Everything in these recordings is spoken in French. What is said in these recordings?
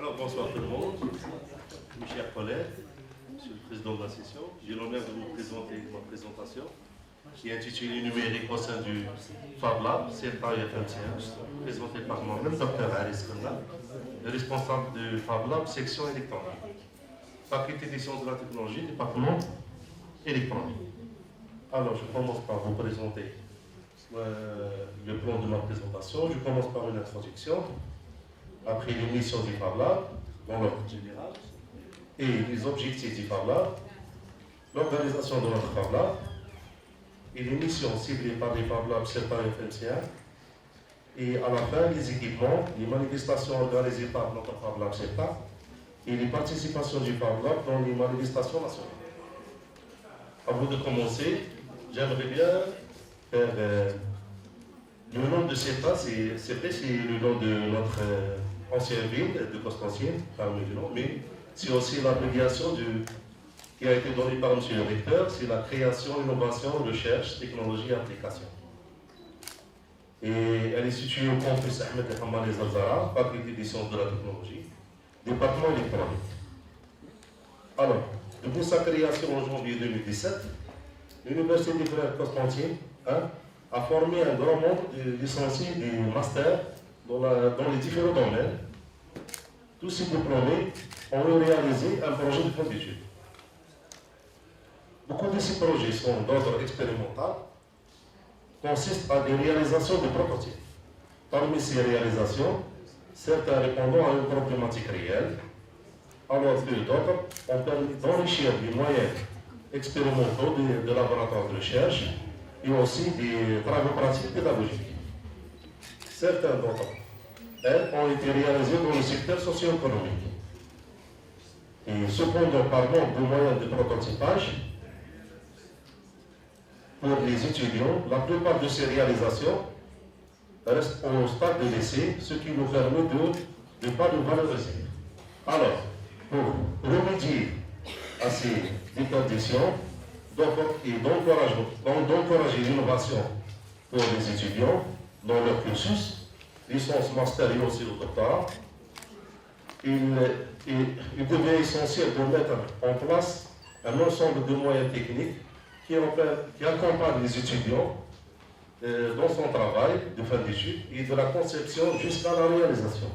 Alors bonsoir tout le monde, mes chers collègues, Monsieur le Président de la session, j'ai l'honneur de vous présenter ma présentation qui est intitulée Numérique au sein du Fab Lab, CFA-FMCH, présentée par moi-même, Dr Aris Khanna, le responsable du Fab Lab, section électronique, faculté des sciences de la technologie, département électronique. Alors je commence par vous présenter le plan de ma présentation. Je commence par une introduction. Après les missions du Fab Lab, dans l'ordre général, et les objectifs du Fab Lab, l'organisation de notre Fab Lab, et les missions ciblées par les Fab Labs CEPA et FMCA, et à la fin, les équipements, les manifestations organisées par notre Fab Lab CEPA, et les participations du Fab Lab dans les manifestations nationales. Avant de commencer, j'aimerais bien faire le nom de CEPA, c'est vrai, c'est le nom de notre ancienne ville de Constantine, parmi les noms, mais c'est aussi l'abréviation qui a été donnée par M. le recteur, c'est la création, innovation, recherche, technologie et application. Et elle est située au campus Ahmed Hamad Zarzara, faculté des sciences de la technologie, département électronique. Alors, depuis sa création en janvier 2017, l'Université des Frères Constantine a formé un grand nombre de licenciés et de masters dans les différents domaines. Tous ces diplômés ont réalisé un projet de fin d'études. Beaucoup de ces projets sont d'ordre expérimental, consistent à des réalisations de prototypes. Parmi ces réalisations, certains répondant à une problématique réelle, alors que d'autres ont permis d'enrichir les moyens expérimentaux de laboratoires de recherche et aussi des travaux pratiques pédagogiques. Certains d'entre elles ont été réalisés dans le secteur socio-économique. Et cependant, par manque de moyens de prototypage, pour les étudiants, la plupart de ces réalisations restent au stade de l'essai, ce qui nous permet de ne pas les valoriser. Alors, pour remédier à ces interdiction et d'encourager l'innovation pour les étudiants dans leur cursus, licence, master et aussi le doctorat. Il devient essentiel de mettre en place un ensemble de moyens techniques qui accompagnent les étudiants dans son travail de fin d'études et de la conception jusqu'à la réalisation.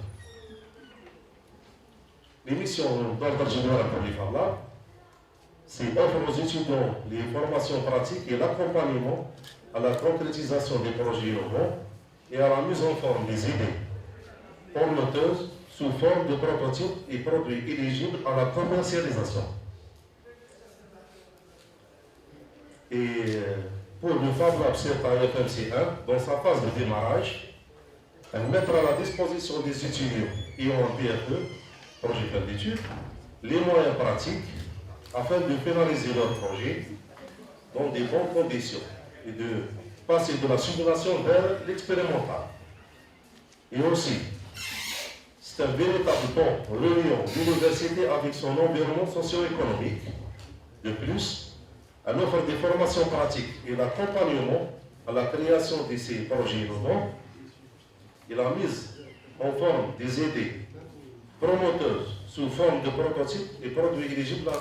Les missions d'ordre général pour les Fab Labs, c'est offrir aux étudiants les formations pratiques et l'accompagnement à la concrétisation des projets innovants et à la mise en forme des idées prometteuses sous forme de prototypes et produits éligibles à la commercialisation. Et pour le Fab Lab CEPA FMC1, dans sa phase de démarrage, elle mettra à la disposition des étudiants ayant un PFE, projet fin d'études, les moyens pratiques afin de finaliser leur projet dans des bonnes conditions et de passer de la simulation vers l'expérimental. Et aussi, c'est un véritable pont reliant l'université avec son environnement socio-économique. De plus, elle offre des formations pratiques et l'accompagnement à la création de ces projets innovants et la mise en forme des idées promoteuses sous forme de prototypes et produits éligibles à la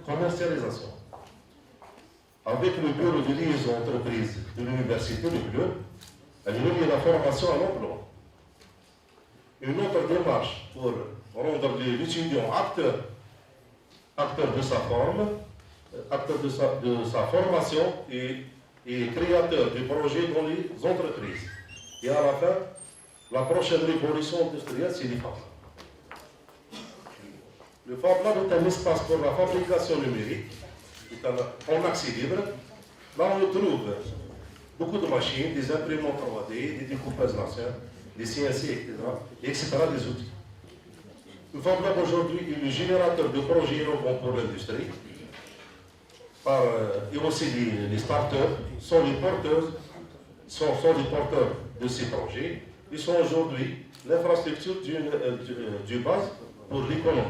commercialisation. Avec le bureau de liaison entreprise de l'université, le BLE, elle relie la formation à l'emploi. Une autre démarche pour rendre l'étudiant acteur de sa forme, acteur de sa formation et créateur du projet dans les entreprises. Et à la fin, la prochaine révolution industrielle, c'est les Fab Labs. Le Fab Lab est un espace pour la fabrication numérique, en accès libre. Là, on trouve beaucoup de machines, des imprimantes 3D, des découpeuses laser, des CNC, etc., des outils. Le Fab Lab aujourd'hui est le générateur de projets innovants pour l'industrie. Et aussi les starters sont les porteurs de ces projets. Ils sont aujourd'hui l'infrastructure du base pour l'économie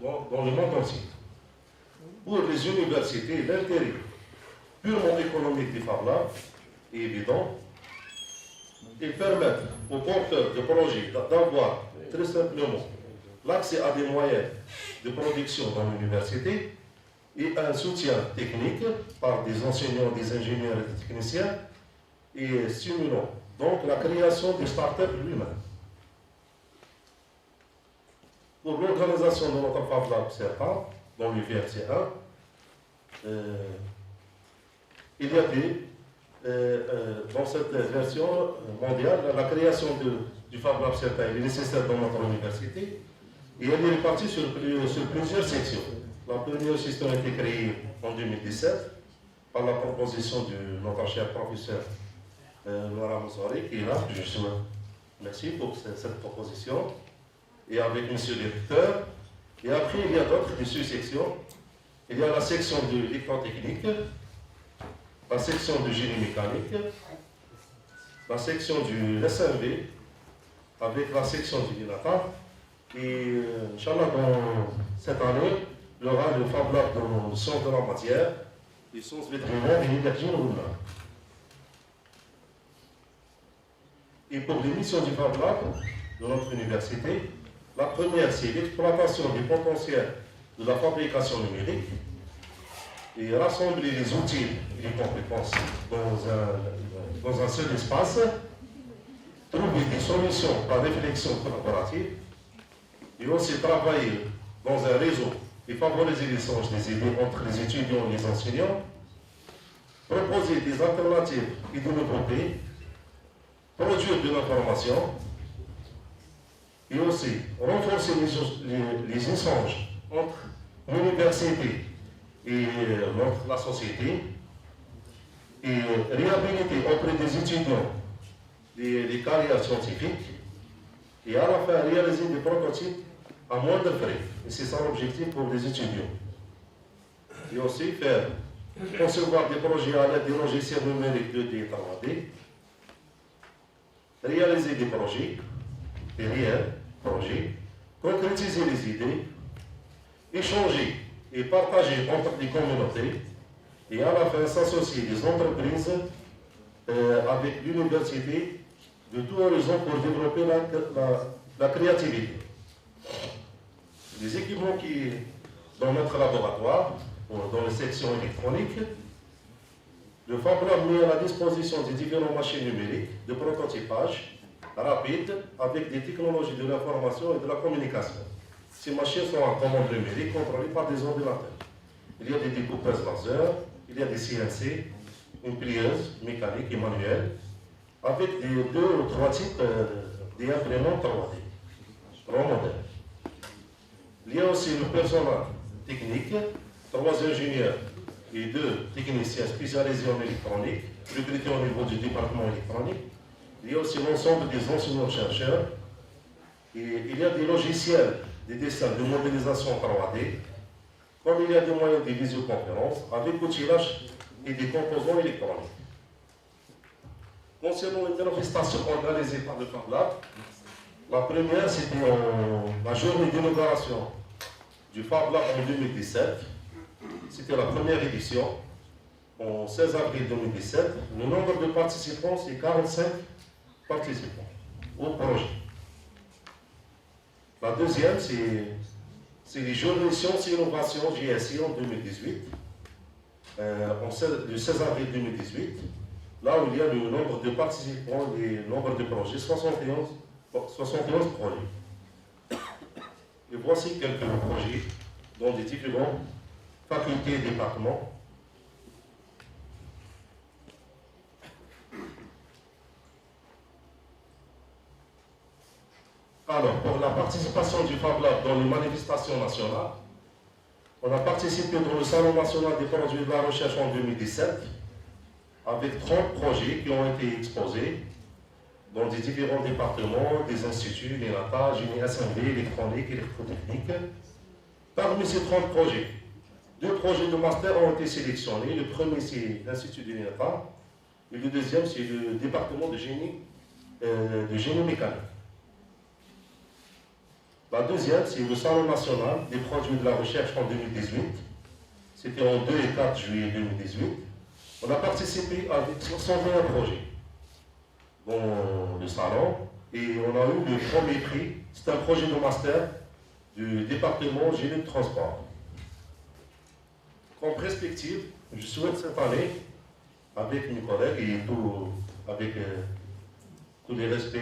dans le monde entier. Pour les universités, l'intérêt purement économique des Fab Labs est évident. Ils permettent aux porteurs de projets d'avoir très simplement l'accès à des moyens de production dans l'université et un soutien technique par des enseignants, des ingénieurs et des techniciens et stimulant donc la création des startups lui-même. Pour l'organisation de notre Fab Lab CERPA, dans l'UVRC 1, il y a dans cette version mondiale, la création du Fab Lab CERPA est nécessaire dans notre université et elle est répartie sur plusieurs sections. La première section a été créée en 2017 par la proposition de notre cher professeur Laura Moussari, qui est là, que je souhaite. Merci pour cette proposition. Et avec M. le directeur. Et après, il y a d'autres sous-sections. Il y a la section de l'électrotechnique, la section de génie mécanique, la section du SMV, avec la section du DINATA. Et, Inch'Allah, dans cette année, il y aura le Fab Lab dans le sens de la matière, les sciences vétérinaires et l'énergie renouvelable. Et pour les missions du Fab Lab de notre université, la première, c'est l'exploitation des potentiels de la fabrication numérique et rassembler les outils et les compétences dans un seul espace, trouver des solutions par réflexion collaborative et aussi travailler dans un réseau et favoriser l'échange des idées entre les étudiants et les enseignants, proposer des alternatives et des nouveautés, produire de l'information et aussi renforcer les échanges entre l'université et la société et réhabiliter auprès des étudiants les carrières scientifiques et à la fin réaliser des prototypes à moindre frais. Et c'est ça l'objectif pour les étudiants. Et aussi faire concevoir des projets à l'aide des logiciels numériques 2D et 3D, réaliser des projets, des réels projets, concrétiser les idées, échanger et partager entre les communautés et à la fin s'associer des entreprises avec l'université de tout horizon pour développer la créativité. Les équipements qui dans notre laboratoire, dans les sections électroniques, le Fab Lab met à la disposition des différentes machines numériques de prototypage rapide avec des technologies de l'information et de la communication. Ces machines sont en commande numérique contrôlées par des ordinateurs. Il y a des découpeuses laser, il y a des CNC, une plieuse mécanique et manuelle, avec deux ou trois types d'imprimantes 3D, 3 modèles. Il y a aussi le personnel technique, 3 ingénieurs et 2 techniciens spécialisés en électronique, recrutés au niveau du département électronique. Il y a aussi l'ensemble des enseignants-chercheurs. Et il y a des logiciels, des dessins de modélisation 3D, comme il y a des moyens de visioconférence, avec outillage et des composants électroniques. Concernant les manifestations organisées par le Fab Lab, la première, c'était la journée d'inauguration du Fab Lab en 2017. C'était la première édition, en 16 avril 2017. Le nombre de participants, c'est 45 participants au projet. La deuxième, c'est les Journées Sciences et Innovation JSI en 2018, le 16 avril 2018, là où il y a le nombre de participants et le nombre de projets, 71 projets. Et voici quelques projets dans des différentes facultés et départements. Alors, pour la participation du Fab Lab dans les manifestations nationales, on a participé dans le Salon national des produits de la recherche en 2017, avec 30 projets qui ont été exposés dans des différents départements, des instituts, l'ENATA, génie SMV, électronique, électrotechnique. Parmi ces 30 projets, 2 projets de master ont été sélectionnés. Le premier, c'est l'Institut de l'ENATA, et le deuxième, c'est le département de génie mécanique. La deuxième, c'est le Salon national des produits de la recherche en 2018. C'était en 2 et 4 juillet 2018. On a participé avec 120 projets dans le salon et on a eu le premier prix. C'est un projet de master du département génie de transport. En perspective, je souhaite cette année, avec mes collègues et avec tous les respects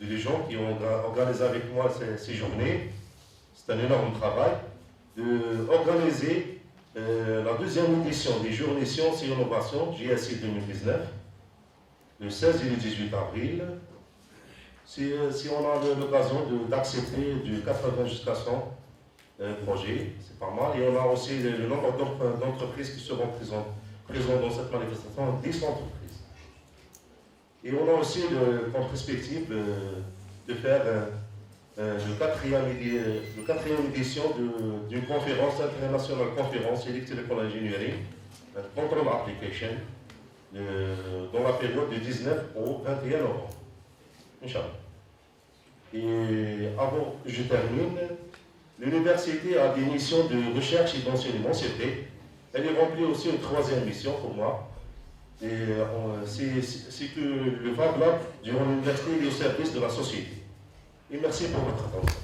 des gens qui ont organisé avec moi ces journées, c'est un énorme travail, d'organiser la deuxième édition des Journées Sciences et Innovation, JSI 2019, le 16 et le 18 avril. Si on a l'occasion d'accepter du 80 jusqu'à 100 projets, c'est pas mal. Et on a aussi le nombre d'entreprises qui seront présentes dans cette manifestation, 10 entreprises. Et on a aussi comme perspective de faire le quatrième édition d'une conférence internationale, conférence Electrical Engineering, Control Application, dans la période du 19 au 21 novembre. Inch'Allah. Et avant que je termine, l'université a des missions de recherche et d'enseignement, c'est vrai. Elle est remplie aussi une troisième mission pour moi. Et c'est que le Fab Lab durant l'université est au service de la société. Et merci pour votre attention.